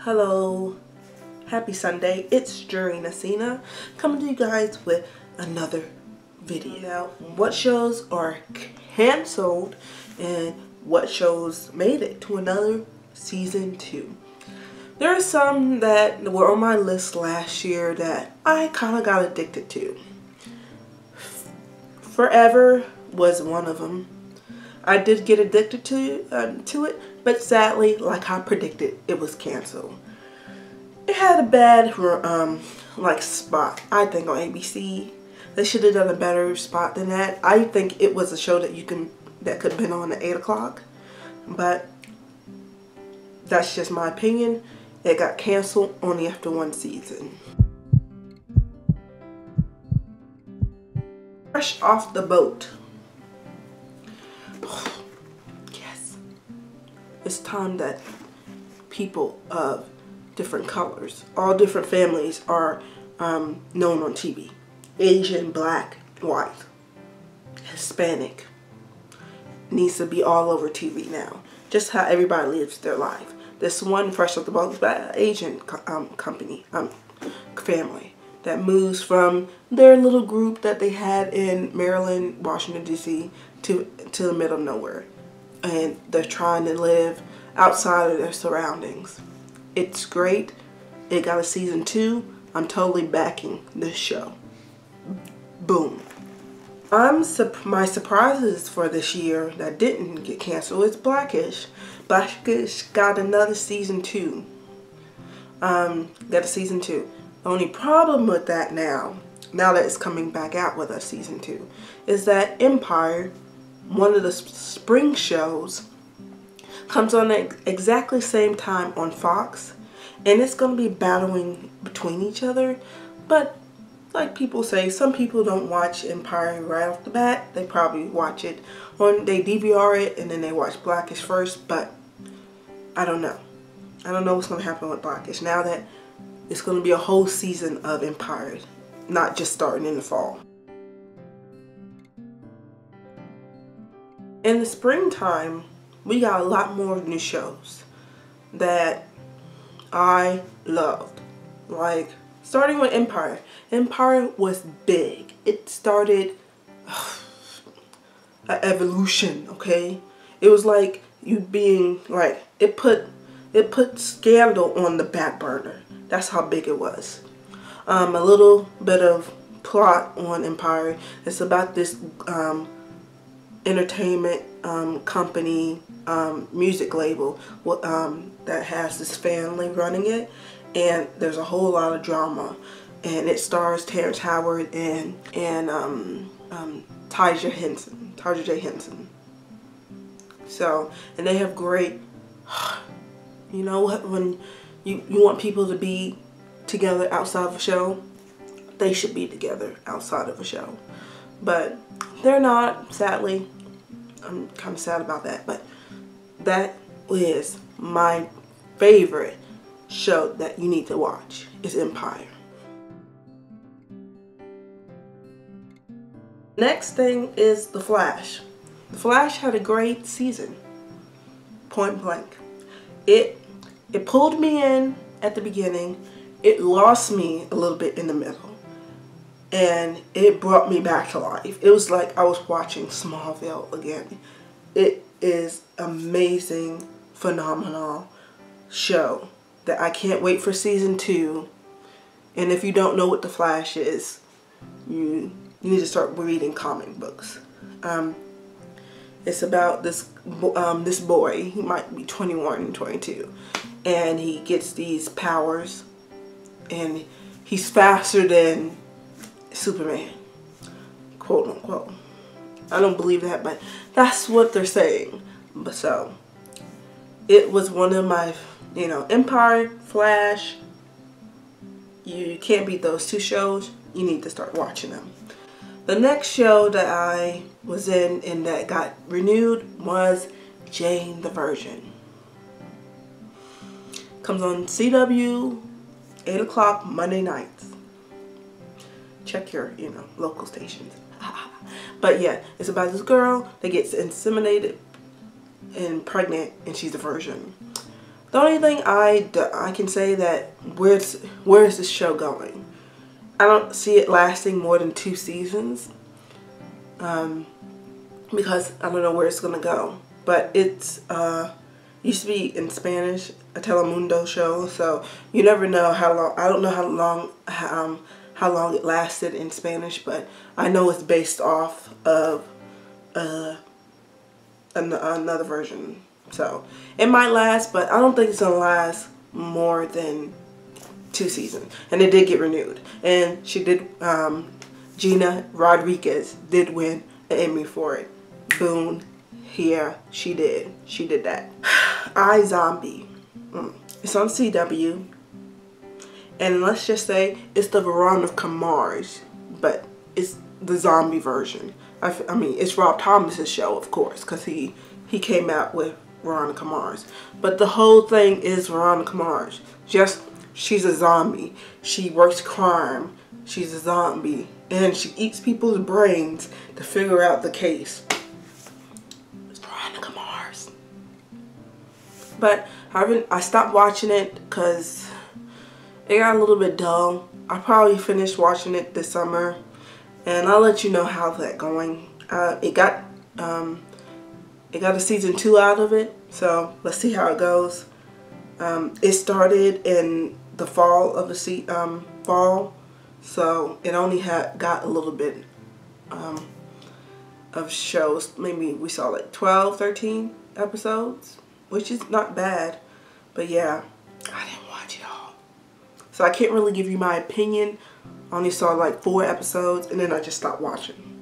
Hello, happy Sunday. It's Jury Nasina coming to you guys with another video. Now, what shows are canceled and what shows made it to another season 2? There are some that were on my list last year that I kind of got addicted to. Forever was one of them. I did get addicted to it, but sadly, like I predicted, it was canceled. It had a bad spot, I think, on ABC. They should have done a better spot than that. I think it was a show that could have been on at 8 o'clock, but that's just my opinion. It got canceled only after one season. Fresh off the boat. Yes. It's time that people of different colors, all different families are known on TV. Asian, black, white, Hispanic. Needs to be all over TV now. Just how everybody lives their life. This one fresh off the boat is by Asian family that moves from their little group that they had in Maryland, Washington, D.C. to the middle of nowhere. And they're trying to live outside of their surroundings. It's great. It got a season 2. I'm totally backing this show. Boom. My surprises for this year that didn't get canceled is Blackish. Blackish got another season 2. Got a season 2. The only problem with that now that it's coming back out with a season 2, is that Empire, one of the spring shows, comes on at exactly same time on Fox, and it's going to be battling between each other. But like people say, some people don't watch Empire right off the bat. They probably watch it, or they DVR it and then they watch Blackish first. But I don't know. I don't know what's going to happen with Blackish now that it's going to be a whole season of Empire, not just starting in the fall. In the springtime, we got a lot more new shows that I loved. Like, starting with Empire. Empire was big. It started an evolution, okay? It was like you being like, it put Scandal on the back burner. That's how big it was. A little bit of plot on Empire. It's about this entertainment company, music label that has this family running it, and there's a whole lot of drama, and it stars Terrence Howard and Tyja J. Henson. So, and they have great, you know what, when you want people to be together outside of a show, they should be together outside of a show, but they're not, sadly. I'm kind of sad about that, but that is my favorite show that you need to watch, is Empire. Next thing is The Flash. The Flash had a great season, point blank. It pulled me in at the beginning. It lost me a little bit in the middle. And it brought me back to life. It was like I was watching Smallville again. It is amazing, phenomenal show that I can't wait for season 2. And if you don't know what The Flash is, you need to start reading comic books. It's about this boy. He might be 21, 22, and he gets these powers, and he's faster than Superman, quote unquote. I don't believe that, but that's what they're saying. But so, it was one of my, Empire, Flash. You can't beat those two shows. You need to start watching them. The next show that I was in and that got renewed was Jane the Virgin. Comes on CW, 8 o'clock Monday nights. Check your, local stations. But yeah, it's about this girl that gets inseminated and pregnant, and she's a virgin. The only thing I can say that where is this show going? I don't see it lasting more than 2 seasons. Because I don't know where it's gonna go. But it's used to be in Spanish, a Telemundo show, so you never know how long. I don't know how long it lasted in Spanish, but I know it's based off of another version. So it might last, but I don't think it's gonna last more than 2 seasons. And it did get renewed, and she did. Gina Rodriguez did win an Emmy for it. Boom. Yeah, she did. She did that. iZombie. It's on CW. And let's just say it's the Veronica Mars, but it's the zombie version. I mean, it's Rob Thomas's show, of course, because he came out with Veronica Mars. But the whole thing is Veronica Mars. Just, she's a zombie. She works crime. She's a zombie. And she eats people's brains to figure out the case. It's Veronica Mars. But I stopped watching it because it got a little bit dull. I probably finished watching it this summer, and I'll let you know how that going. It got a season 2 out of it, so let's see how it goes. It started in the fall of the fall, so it only got a little bit of shows. Maybe we saw like 12, 13 episodes, which is not bad, but yeah, I didn't watch it all. So I can't really give you my opinion. I only saw like 4 episodes and then I just stopped watching.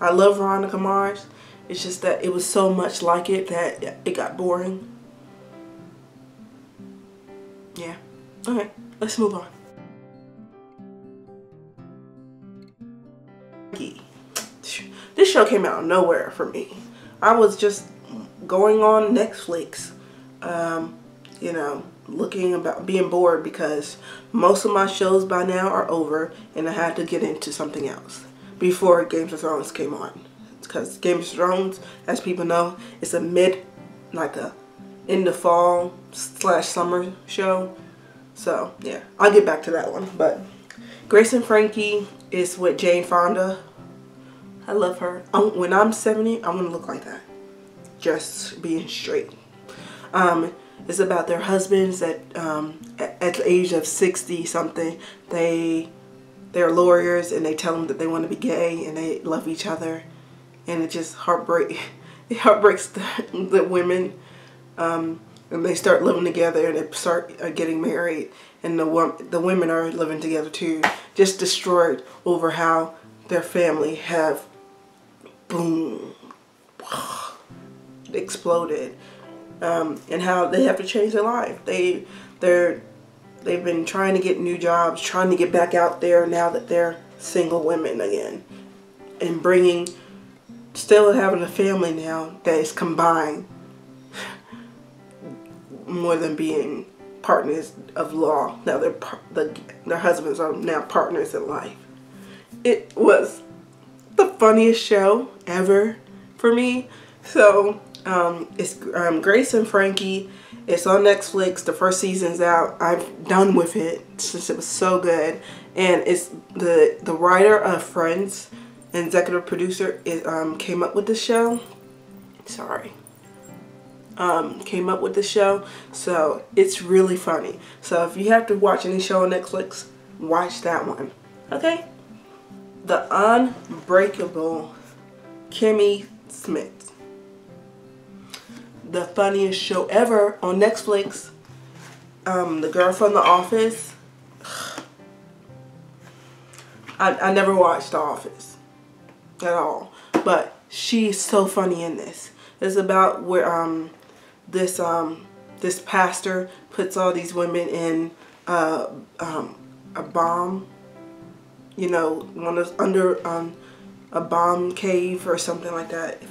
I love Veronica Mars. It's just that it was so much like it that it got boring. Yeah. Okay, let's move on. This show came out of nowhere for me. I was just going on Netflix, you know, being bored because most of my shows by now are over and I had to get into something else before Game of Thrones came on. Because Game of Thrones, as people know, it's in the fall / summer show. So yeah, I'll get back to that one. But Grace and Frankie is with Jane Fonda. I love her. When I'm 70, I'm gonna look like that. Just being straight. It's about their husbands that at the age of 60 something, they're lawyers and they tell them that they want to be gay and they love each other, and it just heartbreaks the women, and they start living together and they start getting married, and the women are living together too, just destroyed over how their family have boom exploded, and how they have to change their life. They've been trying to get new jobs, trying to get back out there now that they're single women again, and still having a family now that is combined more than being partners of law. Now their husbands are now partners in life. It was the funniest show ever for me. So it's Grace and Frankie. It's on Netflix. The first season's out. I'm done with it since it was so good. And it's the writer of Friends, executive producer, came up with the show. Sorry. Came up with the show. So it's really funny. So if you have to watch any show on Netflix, watch that one. Okay? The Unbreakable Kimmy Schmidt. The funniest show ever on Netflix. The girl from The Office. I never watched The Office at all, but she's so funny in this. It's about where this pastor puts all these women in a bomb, you know, one of those under a bomb cave or something like that.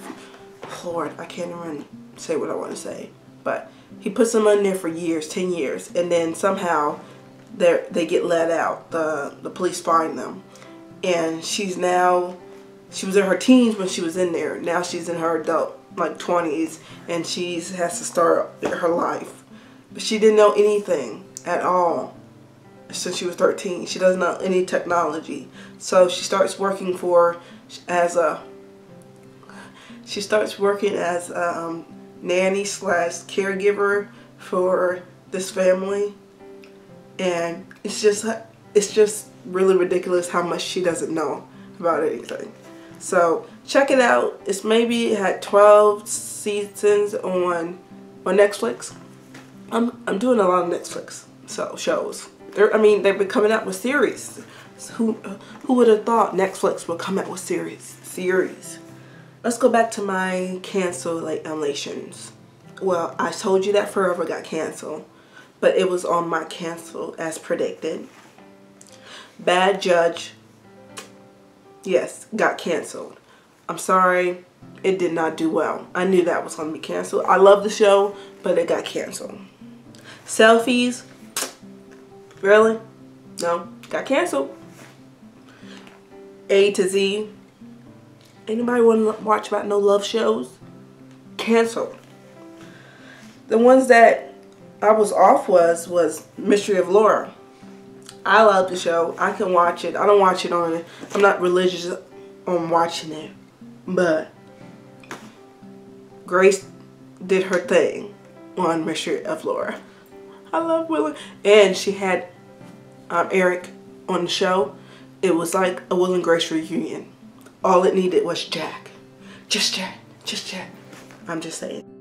Lord, I can't even say what I want to say, but he puts them in there for years, 10 years, and then somehow they get let out. The police find them, and she was in her teens when she was in there. Now she's in her adult, like 20s, and she has to start her life. She didn't know anything at all since she was 13. She doesn't know any technology. So she starts working as a nanny slash caregiver for this family, and it's just really ridiculous how much she doesn't know about anything. So check it out. It had 12 seasons on Netflix. I'm doing a lot of Netflix shows. They've been coming out with series. Who would have thought Netflix would come out with series? Let's go back to my cancellations. Well, I told you that Forever got canceled, but it was on my cancel as predicted. Bad Judge, yes, got canceled. I'm sorry, it did not do well. I knew that was going to be canceled. I love the show, but it got canceled. Selfies, really? No, got canceled. A to Z, anybody want to watch about no love shows? Canceled. The ones that I was off was Mystery of Laura. I love the show. I can watch it. I don't watch it on it. I'm not religious on watching it. But Grace did her thing on Mystery of Laura. I love Will, and she had Eric on the show. It was like a Will and Grace reunion. All it needed was Jack. Just Jack. Just Jack. I'm just saying.